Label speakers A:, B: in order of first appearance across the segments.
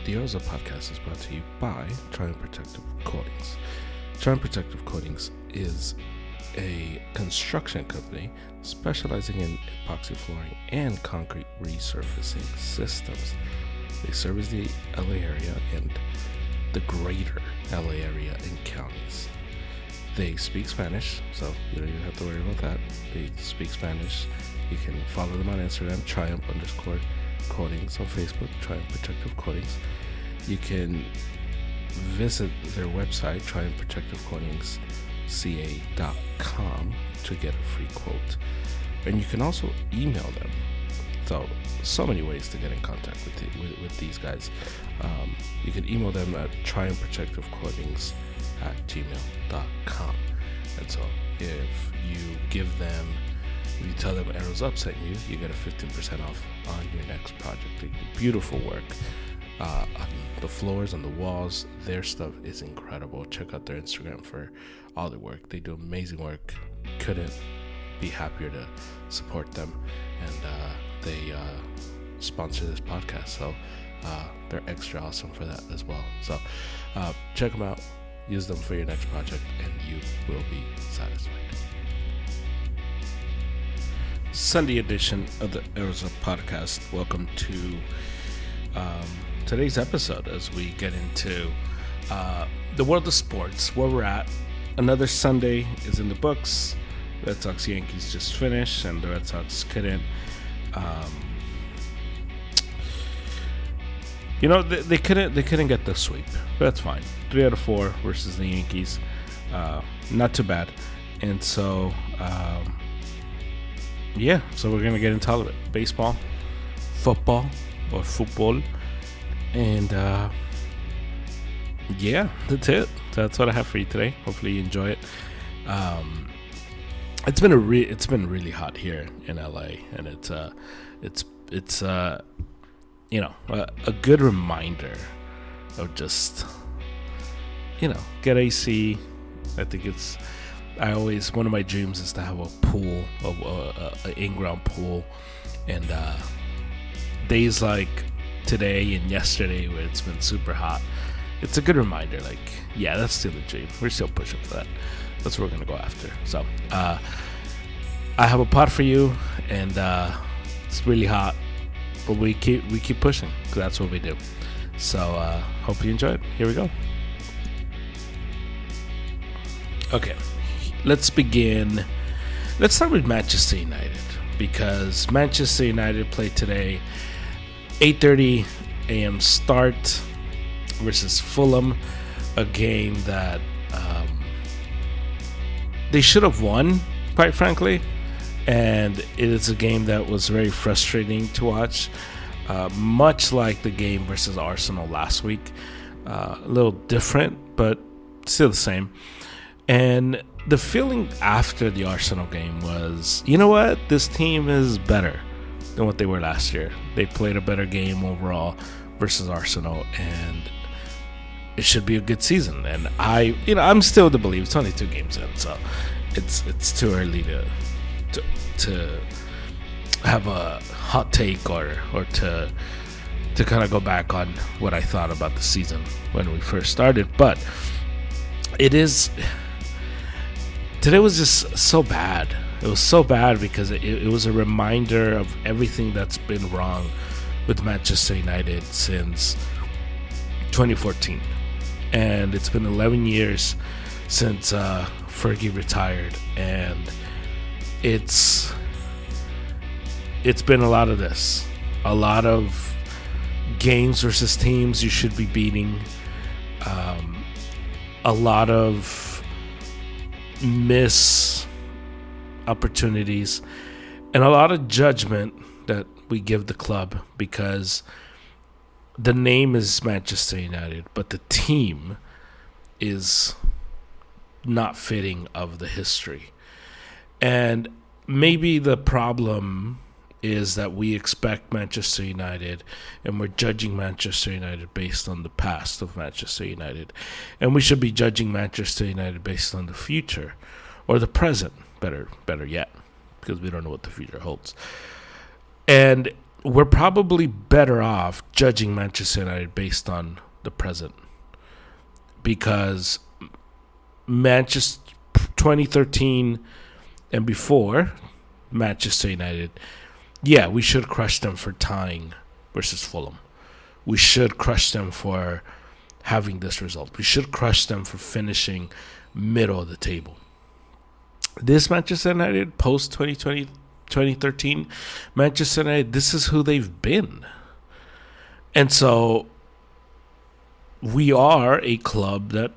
A: The Oza podcast is brought to you by Triumph Protective Coatings. Triumph Protective Coatings is a construction company specializing in epoxy flooring and concrete resurfacing systems. They service the LA area and the greater LA area and counties. They speak Spanish, so you don't even have to worry about that. They speak Spanish. You can follow them on Instagram, Triumph_Coatings, on Facebook, Triumph Protective Coatings. You can visit their website, triumphprotectivecoatingsca.com, to get a free quote. And you can also email them. So many ways to get in contact with these guys. You can email them at triumphprotectivecoatings@gmail.com. And so if you tell them Arrows Up sent you, you get a 15% off on your next project. They do beautiful work on the floors, on the walls. Their stuff is incredible. Check out their Instagram for all their work. They do amazing work. Couldn't be happier to support them. And they sponsor this podcast, so they're extra awesome for that as well. So check them out. Use them for your next project, and you will be satisfied. Sunday edition of the Arizona podcast. Welcome to today's episode as we get into the world of sports, where we're at. Another Sunday is in the books. Red Sox Yankees just finished, and the Red Sox couldn't. They couldn't get the sweep, but that's fine. 3 out of 4 versus the Yankees, not too bad. And so, so we're gonna get into all of it: baseball, football, and that's it. That's what I have for you today. Hopefully you enjoy it. It's been really hot here in LA, and it's a good reminder of just get AC. I think one of my dreams is to have a pool, an in-ground pool, and days like today and yesterday where it's been super hot, it's a good reminder. That's still a dream. We're still pushing for that. That's what we're gonna go after. So I have a pot for you, and it's really hot, but we keep pushing, because that's what we do. So hope you enjoy it. Here we go. Okay, let's begin. Let's start with Manchester United, because Manchester United played today, 8:30 a.m. start versus Fulham, a game that they should have won, quite frankly. And it is a game that was very frustrating to watch, much like the game versus Arsenal last week. A little different, but still the same. And the feeling after the Arsenal game was, you know what? This team is better than what they were last year. They played a better game overall versus Arsenal, and it should be a good season. And I'm still to believe it's only 2 games in, so it's too early to have a hot take or to kind of go back on what I thought about the season when we first started. But today was just so bad. It was so bad because it was a reminder of everything that's been wrong with Manchester United since 2014. And it's been 11 years since Fergie retired, and it's been a lot of this. A lot of games versus teams you should be beating. A lot of miss opportunities, and a lot of judgment that we give the club, because the name is Manchester United, but the team is not fitting of the history. And maybe the problem is that we expect Manchester United, and we're judging Manchester United based on the past of Manchester United. And we should be judging Manchester United based on the future, or the present, better yet, because we don't know what the future holds. And we're probably better off judging Manchester United based on the present, because Manchester 2013 and before, Manchester United, yeah, we should crush them for tying versus Fulham. We should crush them for having this result. We should crush them for finishing middle of the table. This Manchester United post 2020, 2013, Manchester United, this is who they've been. And so we are a club that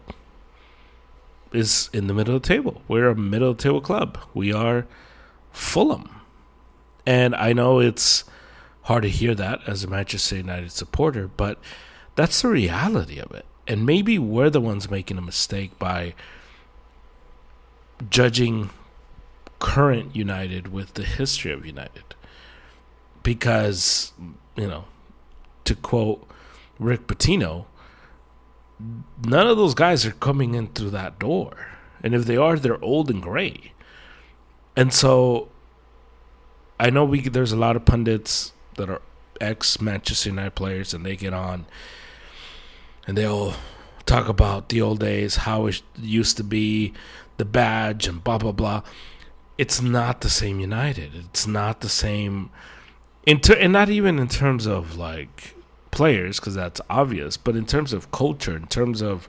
A: is in the middle of the table. We're a middle of the table club. We are Fulham. And I know it's hard to hear that as a Manchester United supporter, but that's the reality of it. And maybe we're the ones making a mistake by judging current United with the history of United. Because, to quote Rick Pitino, none of those guys are coming in through that door. And if they are, they're old and gray. And so I know there's a lot of pundits that are ex-Manchester United players, and they get on and they'll talk about the old days, how it used to be, the badge, and blah, blah, blah. It's not the same United. It's not the same, and not even in terms of like players, because that's obvious, but in terms of culture, in terms of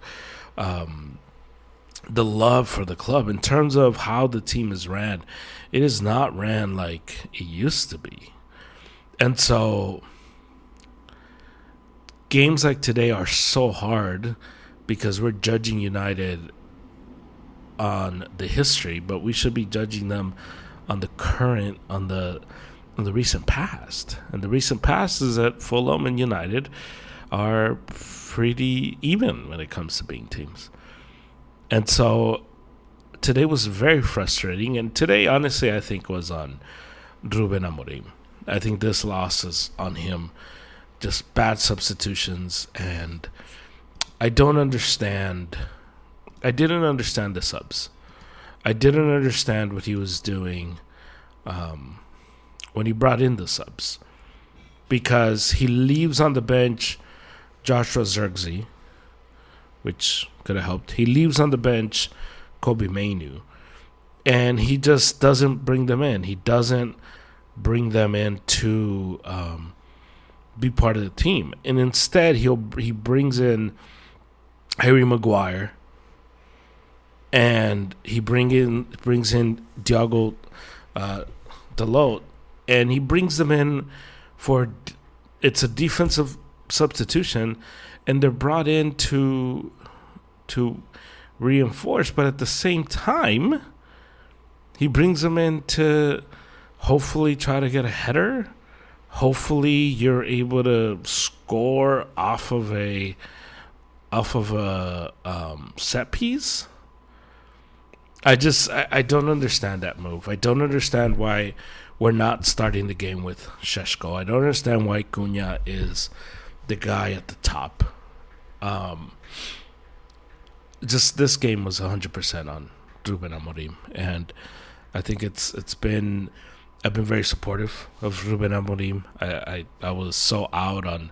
A: the love for the club, in terms of how the team is ran, it is not ran like it used to be. And so games like today are so hard because we're judging United on the history, but we should be judging them on the current, on the recent past. And the recent past is that Fulham and United are pretty even when it comes to being teams. And so today was very frustrating. And today, honestly, I think was on Ruben Amorim. I think this loss is on him. Just bad substitutions. And I didn't understand the subs. I didn't understand what he was doing when he brought in the subs. Because he leaves on the bench Joshua Zirkzee, which could have helped. He leaves on the bench Kobe Mainu, and he just doesn't bring them in. He doesn't bring them in to be part of the team. And instead, he brings in Harry Maguire, and he brings in Diogo Dalot, and he brings them in for, it's a defensive substitution, and they're brought in to reinforce, but at the same time, he brings them in to hopefully try to get a header. Hopefully, you're able to score off of a set piece. I don't understand that move. I don't understand why we're not starting the game with Šeško. I don't understand why Cunha is the guy at the top. Just this game was 100% on Ruben Amorim, and I think I've been very supportive of Ruben Amorim. I was so out on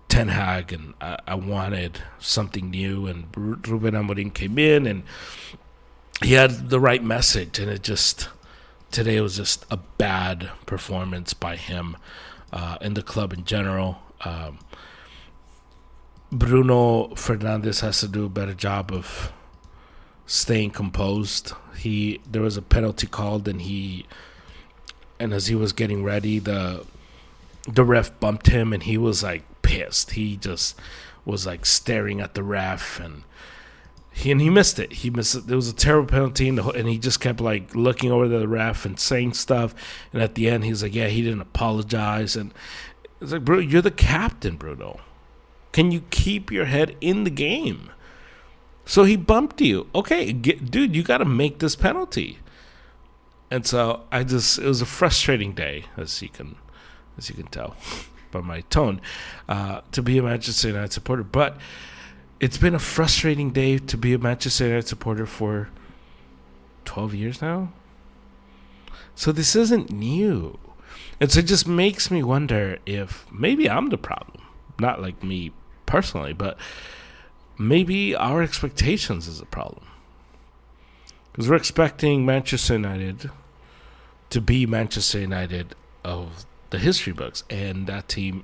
A: Ten Hag, and I wanted something new, and Ruben Amorim came in, and he had the right message, and today was just a bad performance by him and the club in general. Bruno Fernandes has to do a better job of staying composed. There was a penalty called, and as he was getting ready, the ref bumped him, and he was like pissed. He just was like staring at the ref, and he missed it. He missed it. It was a terrible penalty, and he just kept like looking over the ref and saying stuff. And at the end, he's like, "Yeah, he didn't apologize." And it's like, bro, you're the captain, Bruno. Can you keep your head in the game? So he bumped you. Okay, dude, you got to make this penalty. And so it was a frustrating day, as you can tell by my tone, to be a Manchester United supporter. But it's been a frustrating day to be a Manchester United supporter for 12 years now. So this isn't new. And so it just makes me wonder if maybe I'm the problem. Not like me personally, but maybe our expectations is a problem. Because we're expecting Manchester United to be Manchester United of the history books, and that team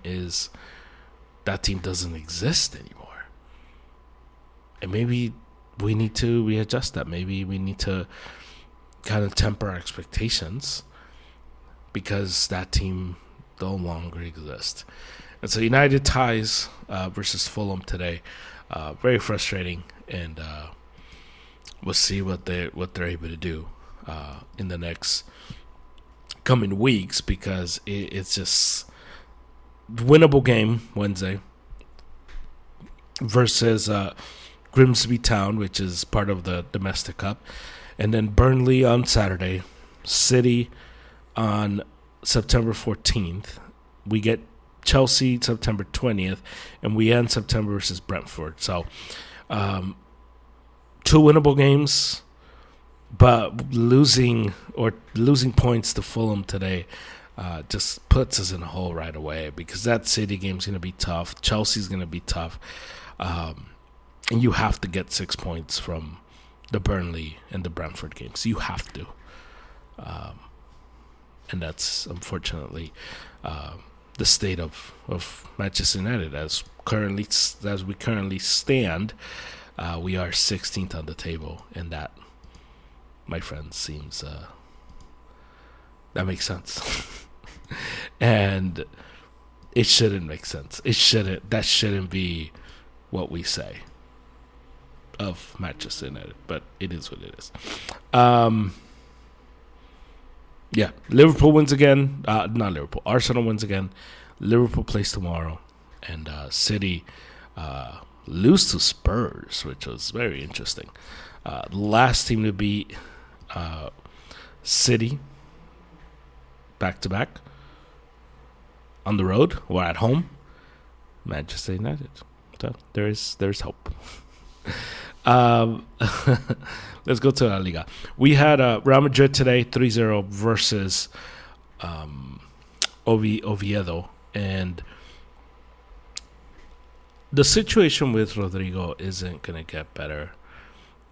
A: doesn't exist anymore. And maybe we need to readjust that. Maybe we need to kind of temper our expectations because that team no longer exists. And so United ties versus Fulham today. Very frustrating, and we'll see what they're able to do in the next coming weeks, because it's just winnable game Wednesday versus Grimsby Town, which is part of the Domestic Cup, and then Burnley on Saturday, City on September 14th. We get Chelsea September 20th, and we end September versus Brentford. So 2 winnable games, but losing points to Fulham today just puts us in a hole right away, because that City game's going to be tough. Chelsea's going to be tough. And you have to get 6 points from the Burnley and the Brentford games. You have to. And that's unfortunately the state of Manchester United as we currently stand. We are 16th on the table, and that, my friend, seems that makes sense. And it shouldn't make sense. That shouldn't be what we say of Manchester United, but it is what it is. Yeah, Liverpool wins again. Not Liverpool. Arsenal wins again. Liverpool plays tomorrow, and City lose to Spurs, which was very interesting. Last team to beat City back to back on the road or at home, Manchester United. So there's hope. Let's go to La Liga. We had Real Madrid today, 3-0 versus Oviedo. And the situation with Rodrygo isn't going to get better.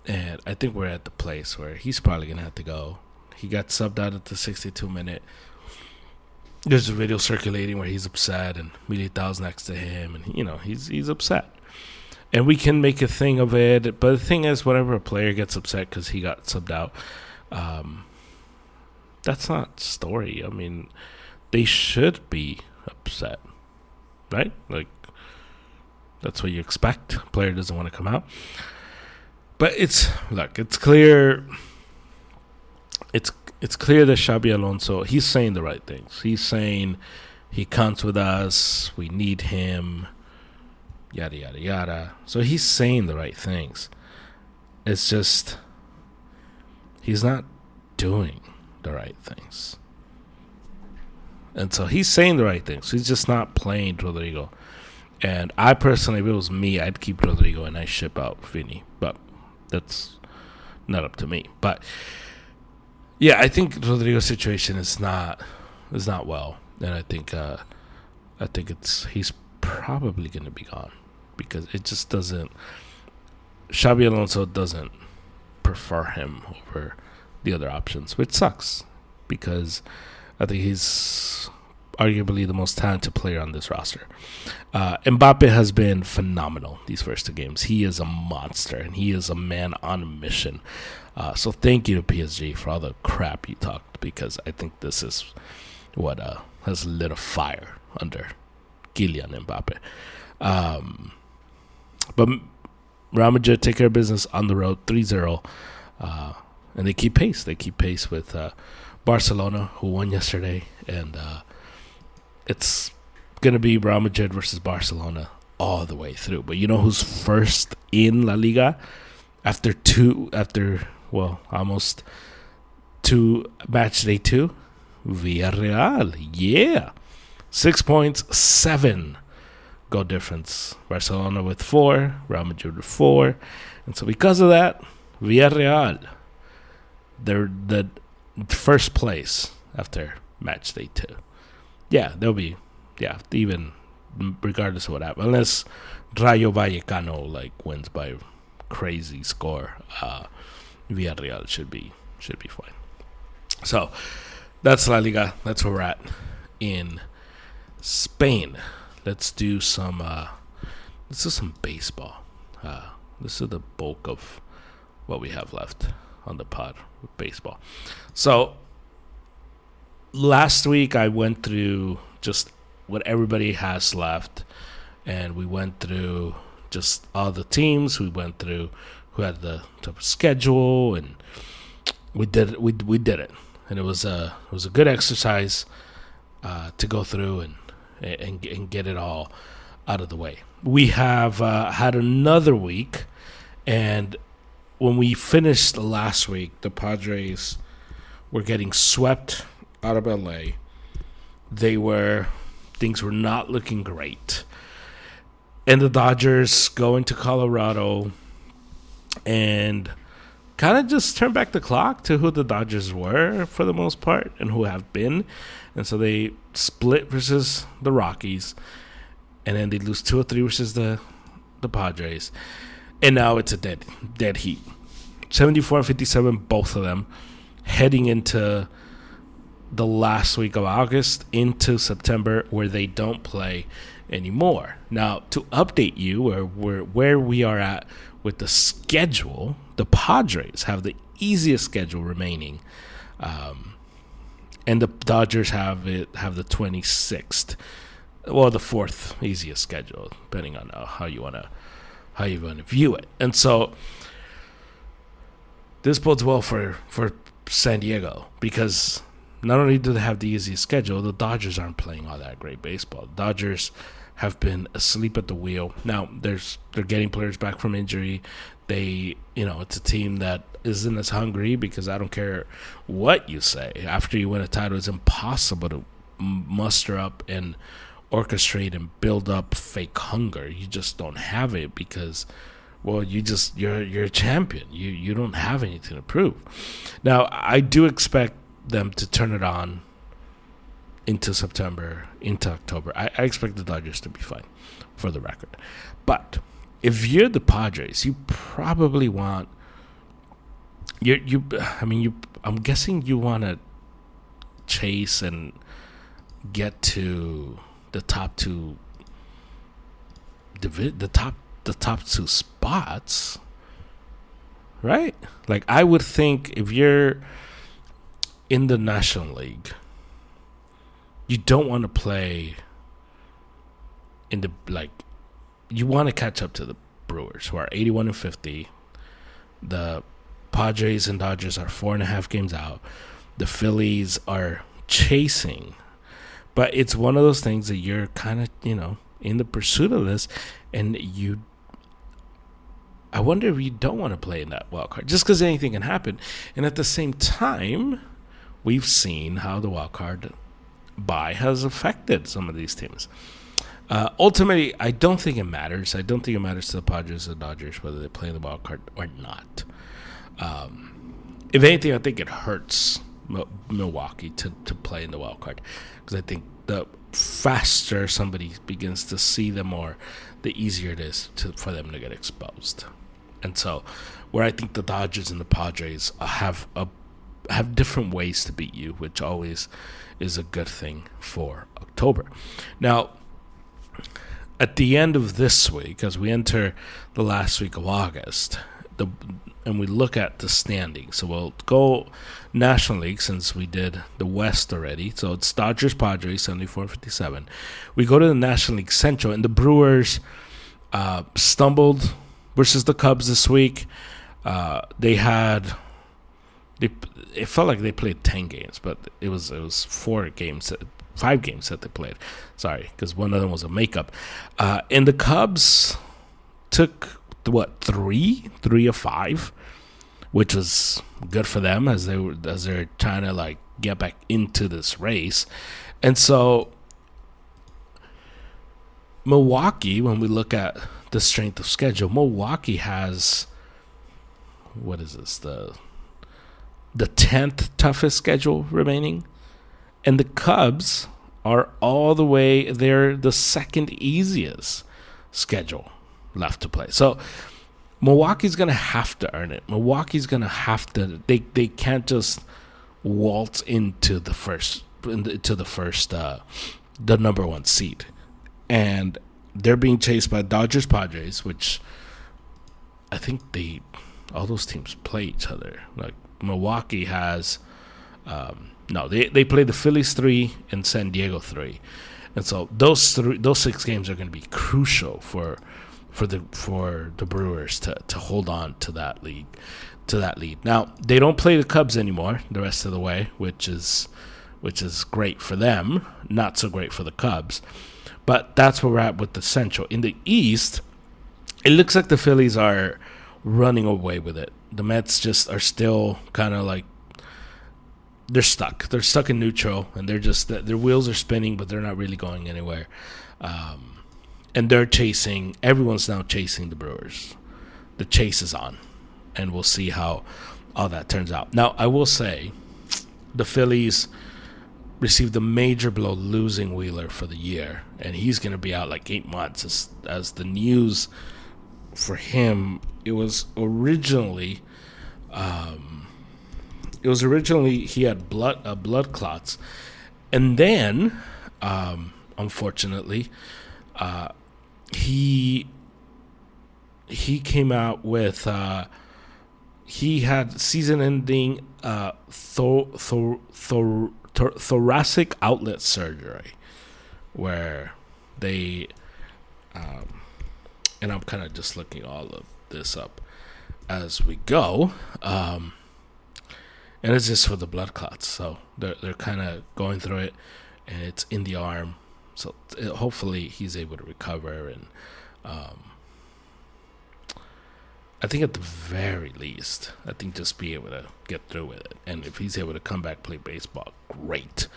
A: And I think we're at the place where he's probably going to have to go. He got subbed out at the 62-minute. There's a video circulating where he's upset, and Militao's next to him, and he's upset. And we can make a thing of it, but the thing is, whenever a player gets upset because he got subbed out, that's not story. I mean, they should be upset, right? Like, that's what you expect. A player doesn't want to come out. But it's clear. It's clear that Xabi Alonso, he's saying the right things. He's saying he counts with us. We need him. Yada, yada, yada. So he's saying the right things. It's just he's not doing the right things. And so he's saying the right things. He's just not playing Rodrygo. And I personally, if it was me, I'd keep Rodrygo and I ship out Vinny. But that's not up to me. But yeah, I think Rodrygo's situation is not well. And I think he's probably going to be gone. Because it just doesn't. Xabi Alonso doesn't prefer him over the other options, which sucks, because I think he's arguably the most talented player on this roster. Mbappe has been phenomenal these first 2 games. He is a monster, and he is a man on a mission. So thank you to PSG for all the crap you talked, because I think this is what has lit a fire under Kylian Mbappe. But Real Madrid take care of business on the road, 3-0. And they keep pace. They keep pace with Barcelona, who won yesterday. And it's going to be Real Madrid versus Barcelona all the way through. But you know who's first in La Liga after almost 2 match day 2? Villarreal. Yeah. 6 points, 7 goal difference. Barcelona with 4, Real Madrid with 4. And so because of that, Villarreal, they're the first place after match day 2. Yeah, they'll be, even regardless of what happens, unless Rayo Vallecano wins by crazy score, Villarreal should be fine. So that's La Liga. That's where we're at in Spain. Let's do some baseball. This is the bulk of what we have left on the pod with baseball. So last week I went through just what everybody has left, and we went through just all the teams. We went through who had the schedule, and we did it, and it was a good exercise to go through and get it all out of the way. We have had another week, and when we finished last week, the Padres were getting swept out of LA. Things were not looking great. And the Dodgers go into Colorado and kind of just turn back the clock to who the Dodgers were for the most part and who have been. And so they split versus the Rockies. And then they lose 2-3 versus the Padres. And now it's a dead heat. 74-57, both of them, heading into the last week of August into September, where they don't play anymore. Now, to update you where we are at with the schedule, the Padres have the easiest schedule remaining, and the Dodgers have the 26th, well, the 4th easiest schedule, depending on how you want to view it. And so this bodes well for San Diego, because not only do they have the easiest schedule, the Dodgers aren't playing all that great baseball. The Dodgers have been asleep at the wheel. Now they're getting players back from injury. It's a team that isn't as hungry, because I don't care what you say. After you win a title, it's impossible to muster up and orchestrate and build up fake hunger. You just don't have it, because, well, you're a champion. You don't have anything to prove. Now, I do expect them to turn it on into September, into October. I expect the Dodgers to be fine, for the record. But if you're the Padres, you probably want I'm guessing you want to chase and get to the top two the top two spots, right? I would think if you're in the National League, you don't want to play in the you want to catch up to the Brewers, who are 81-50. The Padres and Dodgers are 4.5 games out. The Phillies are chasing, but it's one of those things that you're kind of in the pursuit of this, and I wonder if you don't want to play in that wild card, just because anything can happen. And at the same time, we've seen how the wild card bye has affected some of these teams. Ultimately, I don't think it matters. I don't think it matters to the Padres or Dodgers whether they play in the wild card or not. If anything, I think it hurts Milwaukee to play in the wild card, because I think the faster somebody begins to see them more, the easier it is for them to get exposed. And so, where I think the Dodgers and the Padres have different ways to beat you, which always is a good thing for October. Now, at the end of this week, as we enter the last week of August, and we look at the standings. So we'll go National League, since we did the West already. So it's Dodgers, Padres, 74-57. We go to the National League Central, and the Brewers stumbled versus the Cubs this week. It felt like they played 10 games, but it was 5 games that they played. Sorry, because one of them was a makeup. And the Cubs took 3 of 5, which was good for them as they're trying to get back into this race. And so Milwaukee, when we look at the strength of schedule, Milwaukee has, what is this, the 10th toughest schedule remaining, And the Cubs are all the way, they're the second easiest schedule left to play. So Milwaukee's going to have to earn it. Milwaukee's going to have to, they can't just waltz into the number one seed. And they're being chased by Dodgers, Padres, which I think all those teams play each other. Like Milwaukee has, they play the Phillies 3 and San Diego 3, and so those 6 games are going to be crucial for the Brewers to hold on to that lead. Now they don't play the Cubs anymore the rest of the way, which is great for them, not so great for the Cubs. But that's where we're at with the Central. In the East, it looks like the Phillies are running away with it. The Mets just are still kind of like, they're stuck. They're stuck in neutral, and their wheels are spinning, but they're not really going anywhere. And everyone's now chasing the Brewers. The chase is on, and we'll see how all that turns out. Now, I will say, the Phillies received a major blow losing Wheeler for the year, and he's going to be out like 8 months. As the news for him, it was originally he had blood clots, and then unfortunately he came out with he had season-ending thoracic outlet surgery, where they and I'm kind of just looking all of this up as we go, and it's just for the blood clots. So they're kind of going through it, and it's in the arm. So hopefully he's able to recover, and I think at the very least, just be able to get through with it. And if he's able to come back, play baseball, great.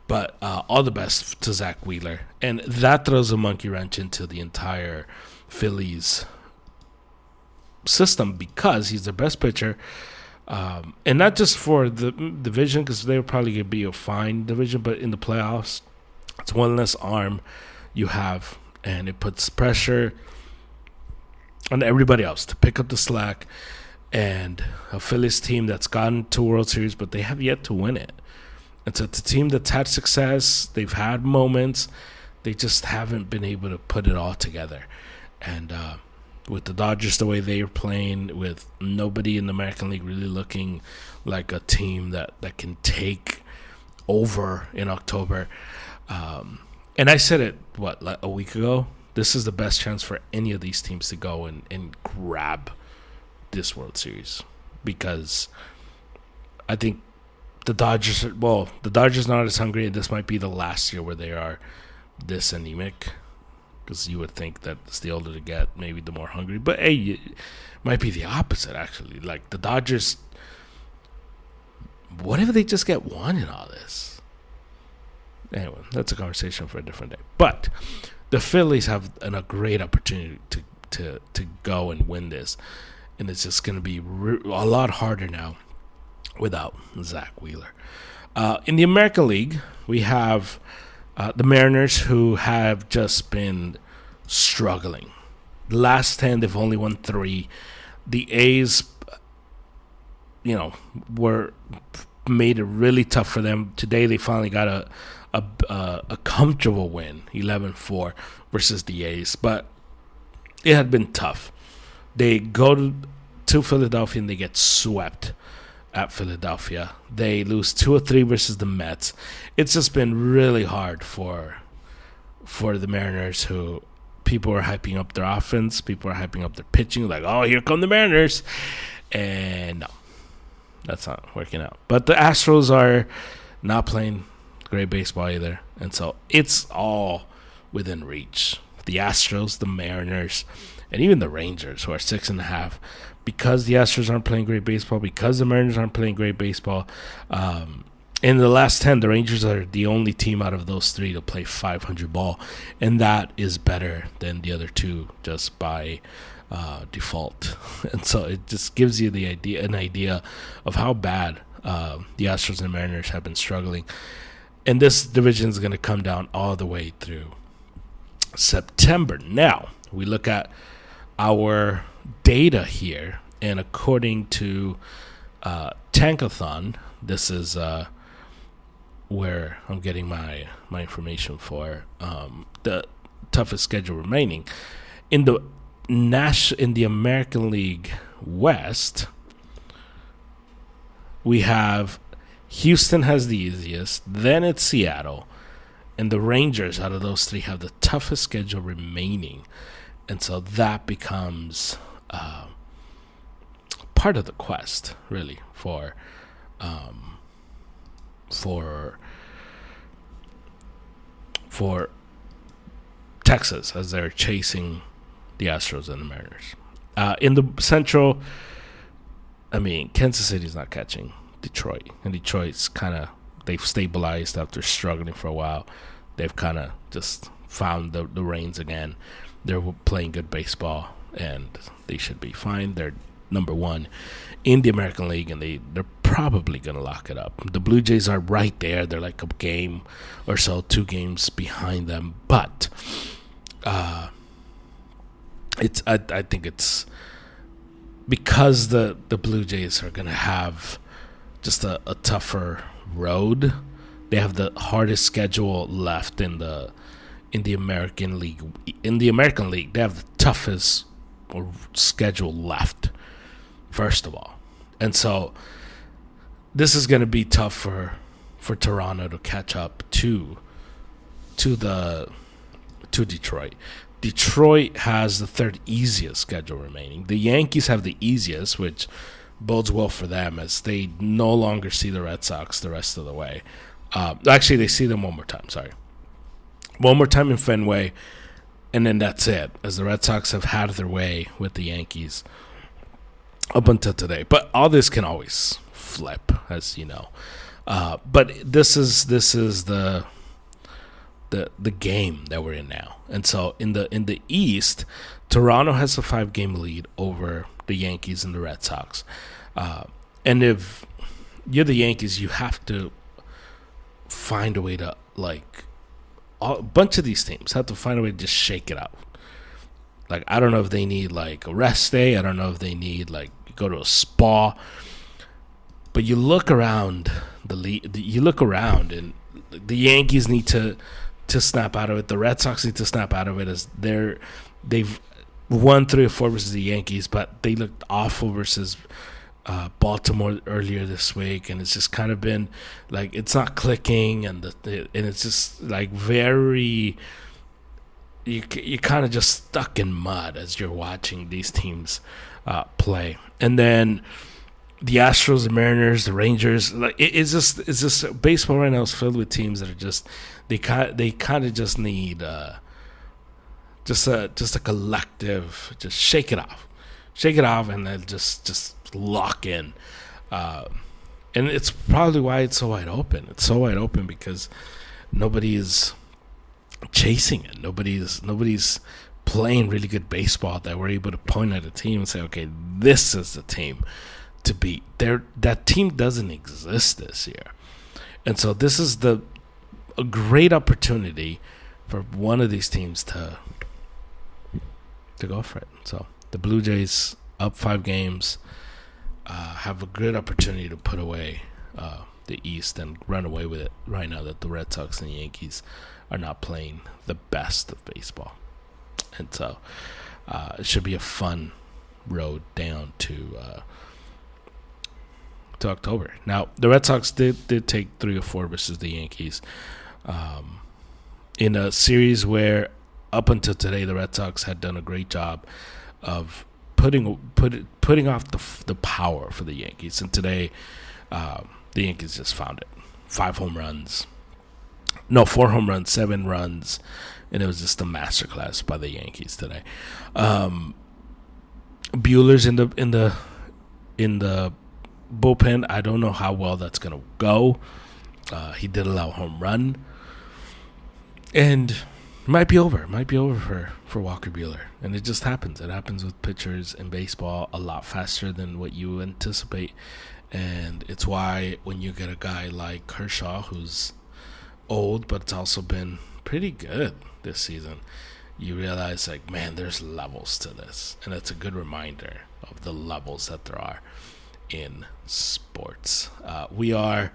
A: But all the best to Zach Wheeler. And that throws a monkey wrench into the entire Phillies system, because he's their best pitcher. And not just for the division, because they were probably going to be a fine division, but in the playoffs, it's one less arm you have, and it puts pressure on everybody else to pick up the slack. And a Phillies team that's gotten to World Series, but they have yet to win it. And so it's a team that's had success. They've had moments. They just haven't been able to put it all together. And with the Dodgers the way they are playing, with nobody in the American League really looking like a team that can take over in October. And I said it, like a week ago? This is the best chance for any of these teams to go and grab this World Series, because I think the Dodgers not as hungry, and this might be the last year where they are this anemic, because you would think that the older they get, maybe the more hungry. But hey, it might be the opposite, actually. Like the Dodgers, what if they just get one in all this? Anyway, that's a conversation for a different day. But the Phillies have a great opportunity to go and win this, and it's just going to be a lot harder now without Zach Wheeler. In the American League, we have the Mariners, who have just been struggling. The last 10, they've only won 3. The A's, were made it really tough for them. Today, they finally got a comfortable win, 11-4 versus the A's, but it had been tough. They go to Philadelphia and they get swept at Philadelphia. They lose 2-3 versus the Mets. It's just been really hard for the Mariners, who people are hyping up their offense, people are hyping up their pitching, like, oh, here come the Mariners. And no, that's not working out. But the Astros are not playing great baseball either, and so it's all within reach. The Astros, the Mariners, and even the Rangers, who are 6.5, because the Astros aren't playing great baseball, because the Mariners aren't playing great baseball. In the last 10, the Rangers are the only team out of those 3 to play 500 ball, and that is better than the other 2 just by default. And so it just gives you an idea of how bad the Astros and the Mariners have been struggling. And this division is going to come down all the way through September. Now, we look at our data here, and according to Tankathon, this is where I'm getting my information for the toughest schedule remaining in the American League West. We have Houston has the easiest, then it's Seattle, and the Rangers out of those three have the toughest schedule remaining, and so that becomes part of the quest, really, for Texas as they're chasing the Astros and the Mariners. In the Central, I mean, Kansas City's not catching Detroit, and Detroit's they've stabilized after struggling for a while. They've kind of just found the reins again. They're playing good baseball, and they should be fine. They're number one in the American League, and they're probably going to lock it up. The Blue Jays are right there. They're like a game or so, 2 games behind them. But I think it's because the Blue Jays are going to have just a tougher road. They have the hardest schedule left in the American League. In the American League, they have the toughest schedule left, first of all. And so this is going to be tough for Toronto to catch up to Detroit. Detroit has the third easiest schedule remaining. The Yankees have the easiest, which bodes well for them as they no longer see the Red Sox the rest of the way. Actually, they see them one more time. One more time in Fenway, and then that's it, as the Red Sox have had their way with the Yankees up until today. But all this can always flip, as you know. But this is the game that we're in now. And so in the East, Toronto has a 5-game lead over the Yankees and the Red Sox. And if you're the Yankees, you have to find a way to, a bunch of these teams have to find a way to just shake it out. I don't know if they need, a rest day. I don't know if they need, go to a spa. But you look around the league, and the Yankees need to snap out of it. The Red Sox need to snap out of it as they've won 3 or 4 versus the Yankees, but they looked awful versus Baltimore earlier this week, and it's just kind of been it's not clicking, and it's just very you kind of just stuck in mud as you're watching these teams play. And then the Astros, the Mariners, the Rangers, it's just baseball right now is filled with teams that are just they kind of just need just a collective, just shake it off, and then just lock in. And it's probably why it's so wide open. It's so wide open because nobody's chasing it. Nobody's playing really good baseball that we're able to point at a team and say, okay, this is the team to beat. That team doesn't exist this year. And so this is a great opportunity for one of these teams to go for it. So the Blue Jays up 5 games, have a good opportunity to put away the East and run away with it right now that the Red Sox and the Yankees are not playing the best of baseball. And so it should be a fun road down to October. Now, the Red Sox did take 3 or 4 versus the Yankees in a series where up until today the Red Sox had done a great job of putting off the power for the Yankees. And today the Yankees just found it. 4 home runs, 7 runs, and it was just a masterclass by the Yankees today. Buehler's in the bullpen. I don't know how well that's going to go. He did allow a home run. And it might be over. It might be over for Walker Buehler. And it just happens. It happens with pitchers in baseball a lot faster than what you anticipate. And it's why when you get a guy like Kershaw, who's old, but it's also been pretty good this season. You realize, like, man, there's levels to this. And it's a good reminder of the levels that there are in sports. We are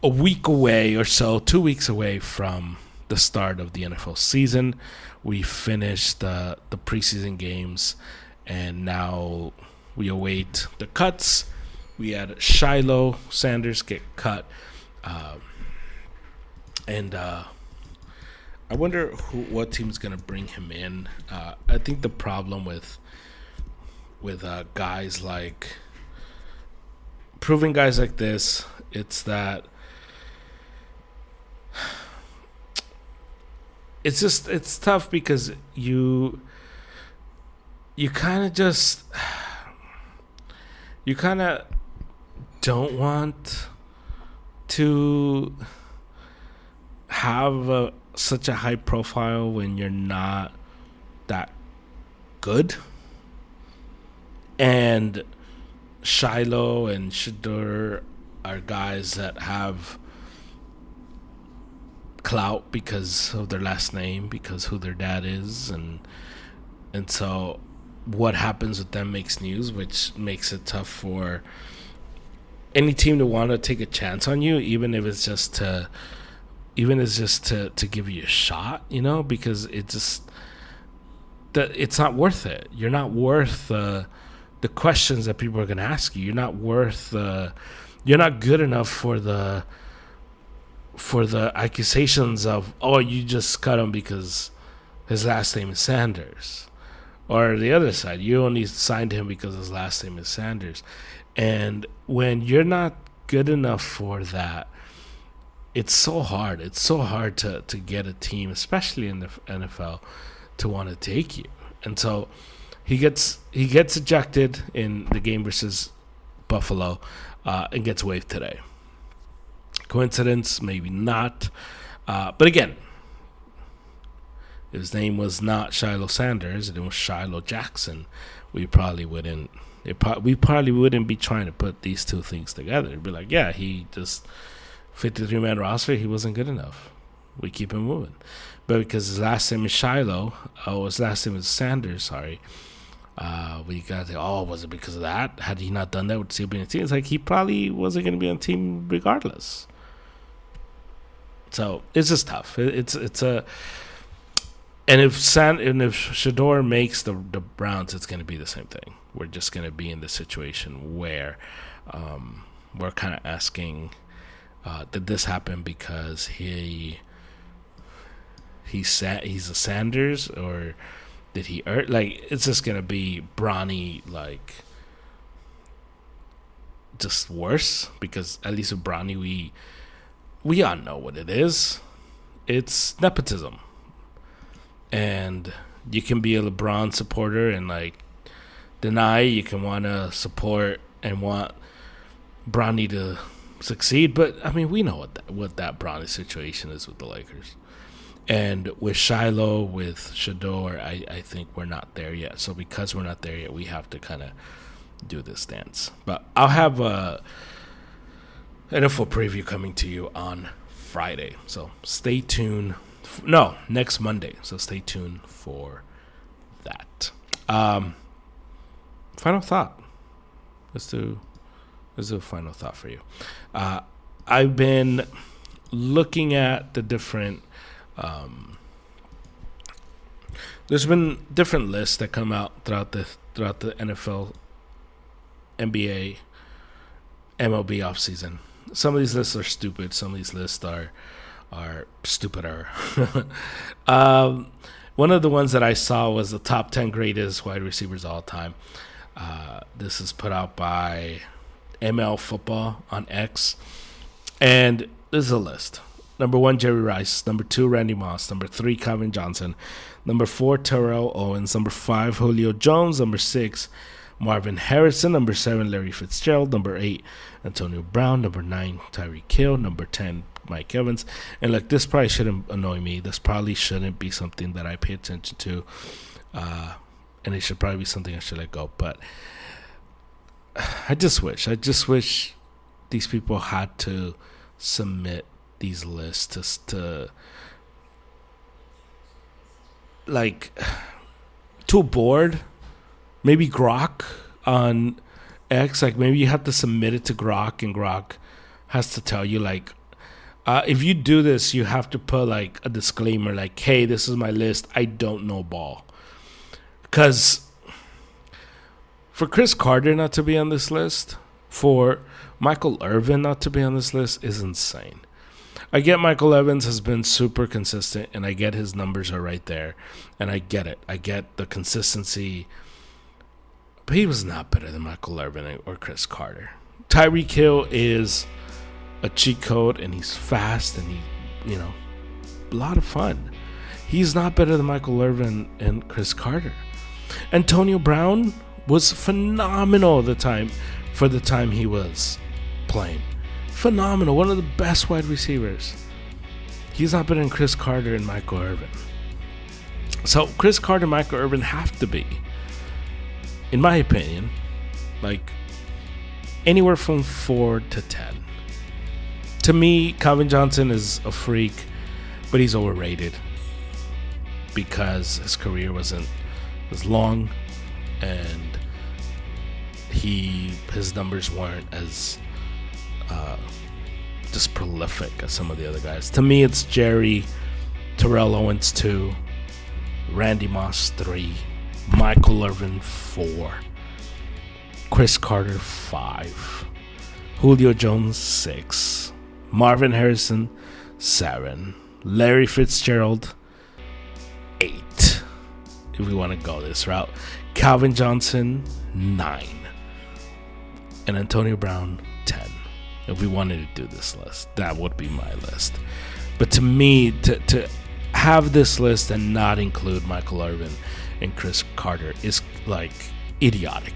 A: a week away or so, 2 weeks away from the start of the NFL season. We finished the preseason games, and now we await the cuts. We had Shiloh Sanders get cut, and I wonder what team's going to bring him in. I think the problem with guys like proving guys like this, it's that it's tough because you kind of don't want to have such a high profile when you're not that good. And Shiloh and Shador are guys that have clout because of their last name, because who their dad is, and so what happens with them makes news, which makes it tough for any team to want to take a chance on you, even if it's just to give you a shot, because it's not worth it. You're not worth the questions that people are going to ask you. You're not worth you're not good enough for the accusations of, oh, you just cut him because his last name is Sanders. Or the other side, you only signed him because his last name is Sanders. And when you're not good enough for that, it's so hard. It's so hard to get a team, especially in the NFL, to want to take you. And so he gets ejected in the game versus Buffalo and gets waived today. Coincidence? Maybe not. But again, if his name was not Shiloh Sanders and it was Shiloh Jackson, we probably wouldn't be trying to put these two things together. It'd be like, yeah, he just 53-man roster, he wasn't good enough. We keep him moving. But because his last name is Shiloh, his last name is Sanders, sorry. We got to, was it because of that? Had he not done that, would he be on the team? It's like he probably wasn't going to be on the team regardless. So it's just tough. It's a, and if Shador makes the Browns, it's going to be the same thing. We're just going to be in the situation where we're kind of asking, did this happen because he's a Sanders, or did he earn? Like, it's just going to be Bronny, like, just worse, because at least with Bronny, we all know what it is. It's nepotism. And you can be a LeBron supporter and, like, deny. You can want to support and want Bronny to succeed. But, I mean, we know what that Bronny situation is with the Lakers. And with Shiloh, with Shador, I think we're not there yet. So because we're not there yet, we have to kind of do this dance. But I'll have a NFL preview coming to you on Friday. So stay tuned. No, next Monday. So stay tuned for that. Final thought. Let's do a final thought for you. I've been looking at the different. There's been different lists that come out throughout the NFL, NBA, MLB offseason. Some of these lists are stupid. Some of these lists are stupider. One of the ones that I saw was the top 10 greatest wide receivers of all time. This is put out by ML Football on X. And this is a list. Number 1, Jerry Rice. Number 2, Randy Moss. Number 3, Calvin Johnson. Number 4, Terrell Owens. Number 5, Julio Jones. Number 6, Marvin Harrison. Number 7, Larry Fitzgerald. Number 8, Antonio Brown. Number 9, Tyreek Hill. Number 10, Mike Evans. And look, this probably shouldn't annoy me. This probably shouldn't be something that I pay attention to. And it should probably be something I should let go. But I just wish these people had to submit these lists to like too bored. Maybe Grok on X, like maybe you have to submit it to Grok, and Grok has to tell you like, if you do this, you have to put like a disclaimer, like, "Hey, this is my list. I don't know ball." Because for Chris Carter not to be on this list, for Michael Irvin not to be on this list is insane. I get Michael Evans has been super consistent, and I get his numbers are right there, and I get it. I get the consistency, but he was not better than Michael Irvin or Chris Carter. Tyreek Hill is a cheat code, and he's fast, and he, a lot of fun. He's not better than Michael Irvin and Chris Carter. Antonio Brown was phenomenal for the time he was playing. Phenomenal. One of the best wide receivers. He's not better than Chris Carter and Michael Irvin. So Chris Carter and Michael Irvin have to be, in my opinion, like anywhere from 4 to 10. To me, Calvin Johnson is a freak, but he's overrated because his career wasn't as long, and his numbers weren't as just prolific as some of the other guys. To me, it's Jerry, Terrell Owens 2, Randy Moss 3, Michael Irvin 4, Chris Carter 5, Julio Jones 6, Marvin Harrison 7, Larry Fitzgerald 8, if we want to go this route, Calvin Johnson 9, and Antonio Brown 10. If we wanted to do this list, that would be my list. But to me, to have this list and not include Michael Irvin and Chris Carter is like idiotic.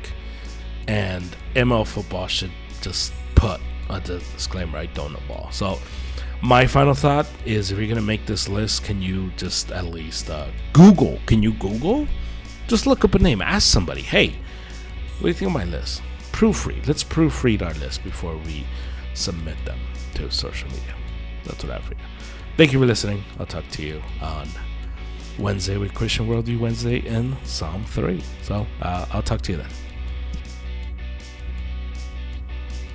A: And ML football should just put a disclaimer, I don't know ball. So my final thought is, if you're going to make this list, can you just at least Google? Can you Google? Just look up a name. Ask somebody, hey, what do you think of my list? Proofread. Let's proofread our list before we submit them to social media. That's what I have for you. Thank you for listening. I'll talk to you on Wednesday with Christian Worldview Wednesday in Psalm 3. So I'll talk to you then.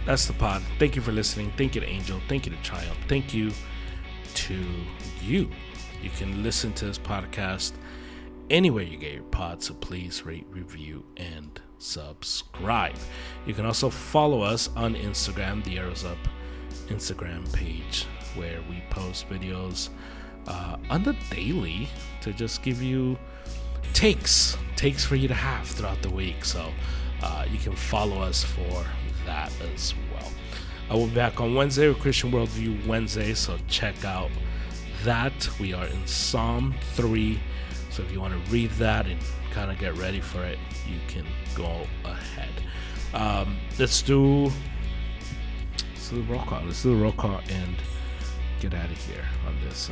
A: That's the pod. Thank you for listening. Thank you to Angel. Thank you to Triumph. Thank you to you. You can listen to this podcast anywhere you get your pod, so please rate, review, and subscribe. You can also follow us on Instagram, the Arrows Up Instagram page, where we post videos on the daily to just give you takes for you to have throughout the week. So you can follow us for that as well. I will be back on Wednesday with Christian Worldview Wednesday, so check out that. We are in Psalm 3, so if you want to read that and kind of get ready for it, you can go ahead. Let's do the roll call. Let's do the roll call and get out of here on this.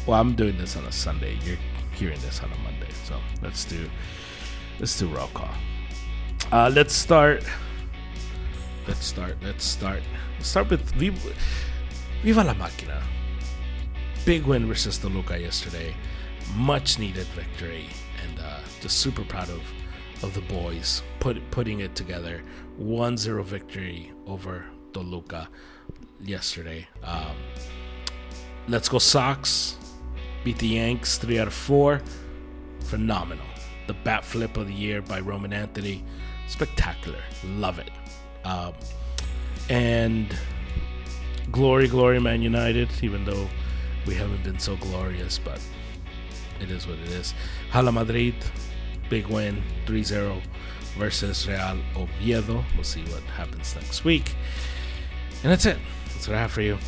A: Well, I'm doing this on a Sunday. You're hearing this on a Monday, so let's do roll call. Let's start with Viva la Máquina. Big win versus Toluca yesterday. Much needed victory, and just super proud of the boys putting it together. 1-0 victory over Toluca yesterday. Let's go Sox. Beat the Yanks 3 out of 4. Phenomenal. The bat flip of the year by Roman Anthony. Spectacular. Love it. And glory Man United, even though we haven't been so glorious, but it is what it is. Hala Madrid, big win, 3-0 versus Real Oviedo. We'll see what happens next week. And that's it. That's what I have for you.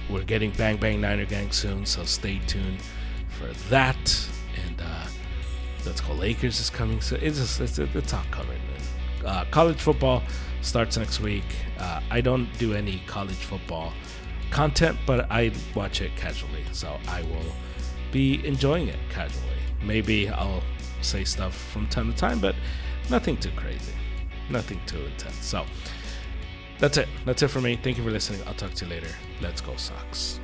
A: We're getting Bang Bang Niner Gang soon, so stay tuned for that. And Let's Go Lakers is coming soon. It's all covered, man. College football starts next week. I don't do any college football content, but I watch it casually, so I will be enjoying it casually. Maybe I'll say stuff from time to time, but nothing too crazy, nothing too intense. So That's it. That's it for me. Thank you for listening. I'll talk to you later. Let's go, Sox.